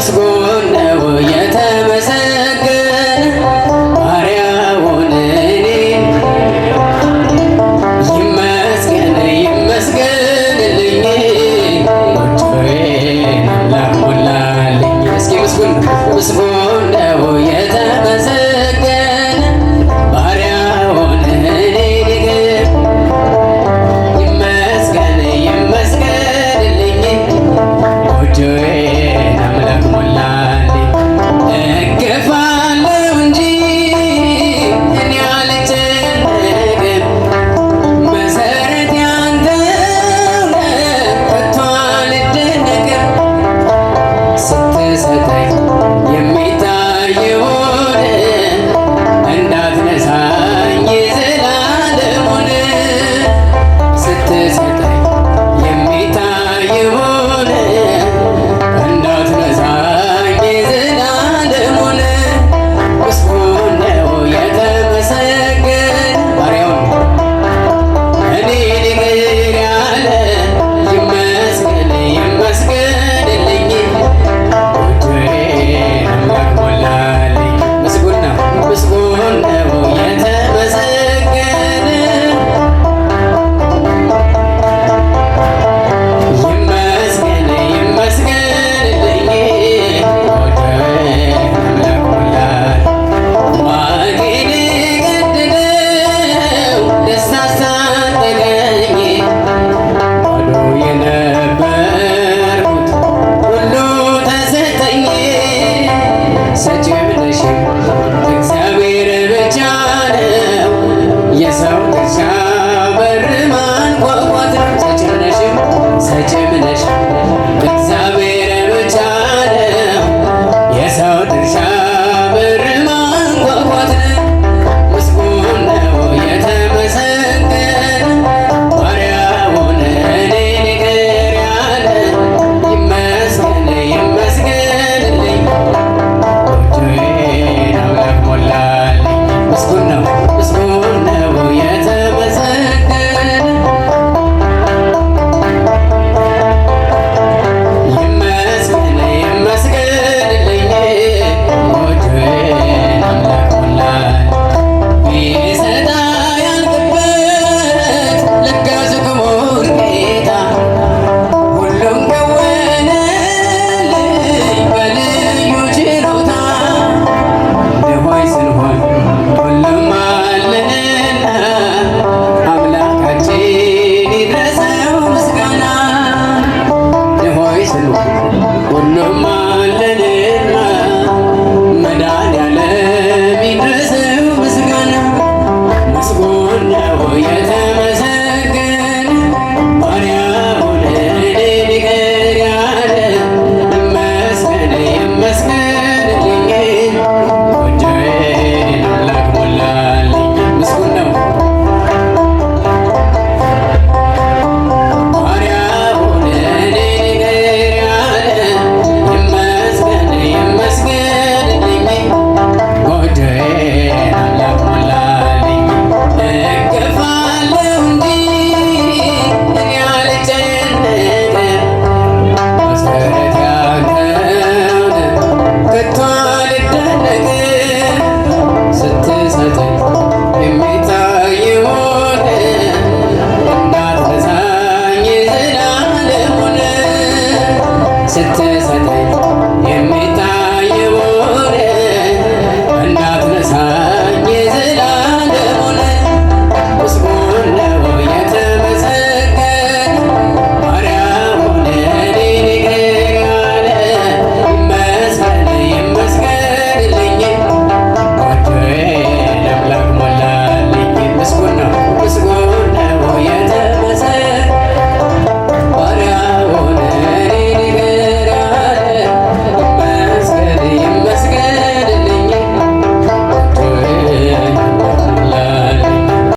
ምስጉን ነው የተመሰገነ ባሪያውን እኔን ይመስገን ይመስገንልኝ ጎጆዬን አምላክ ሞላልኝ። እስኪ ምስጉን ነው የተመሰገነ ባሪያውን እኔን ይመስገን ይመስገንልኝ ጎጆዬን አምላክ ሞላልኝ። እገፋለሁ እንጂ እኔ አልጨነቅም መሰረት ያንተው ነህ ከቶ አልደነቅም። ስትሰጠኝ የሚታየውን እንዳትነሳኝ ዘላለሙን ስትሰጠኝ የሚታየውን እንዳትነሳኝ ዘላለሙን ምስጉን ነው የተመሰገነ ባሪያውን እኔን ይቅር ያለ ይመስገን ይመስገንልኝ ጎጆዬን አምላክ ሞላልኝ። ምስጉን ነው የተመሰገነ ይመስገን ይመስገንልኝ ጎጆዬን አምላክ ሞላልኝ። ማጌን ቀደደው ደስታ አስታጠቀኝ ባዶ የነበርኩት ሁሉ ተሰጠኝ። ሰጪም ነሽም እግዚአብሔር ብቻ ነው የሰው ድርሻ በር ማንኳኳት ነው። ሰጪም ነሽም እግዚአብሔር ብቻ ነው የሰው ድርሻ በር ማንኳኳት ነው። ምስጉን ነው የተመሰገነ ባሪያውን እኔን ይቅር ያለ ይመስገን ይመስገንልኝ ጎጆዬን አምላክ ሞላልኝ። ምስጉን ነው የተመሰገነ ይመስገን ይመስገንልኝ ጎጆዬን አምላክ ሞላልኝ። ቢሰጣ ያልቅበት ለጋስ ክቡር ጌታ ሁሉም ከወነልኝ በልዩ ችሎታ ድሆች ስንሆን ሁሉም አለንና አምላካችን ይድረሰው ምስጋና። ድሆች ስንሆን ሁሉም አለንና መድኃኒዓለም ይድረሰው ምስጋና። ምስጉን ነው የተመሰገነ ባሪያውን እኔን ይቅር ያለ ይመስገን ይመስገንልኝ ጎጆዬን አምላክ ሞላልኝ። ምስጉን ነው ባሪያውን እኔን ይቅር ያለ ይመስገን ይመስገንልኝ ጎጆዬን አምላክ ሞላልኝ። እገፋለሁ እንጂ እኔ አልጨነቅም መሰረት ያንተው ነህ ከቶ አልደነቅም። ስትሰጠኝ የሚታየውን እንዳትነሳኝ ዘላለሙን ስትሰጠኝ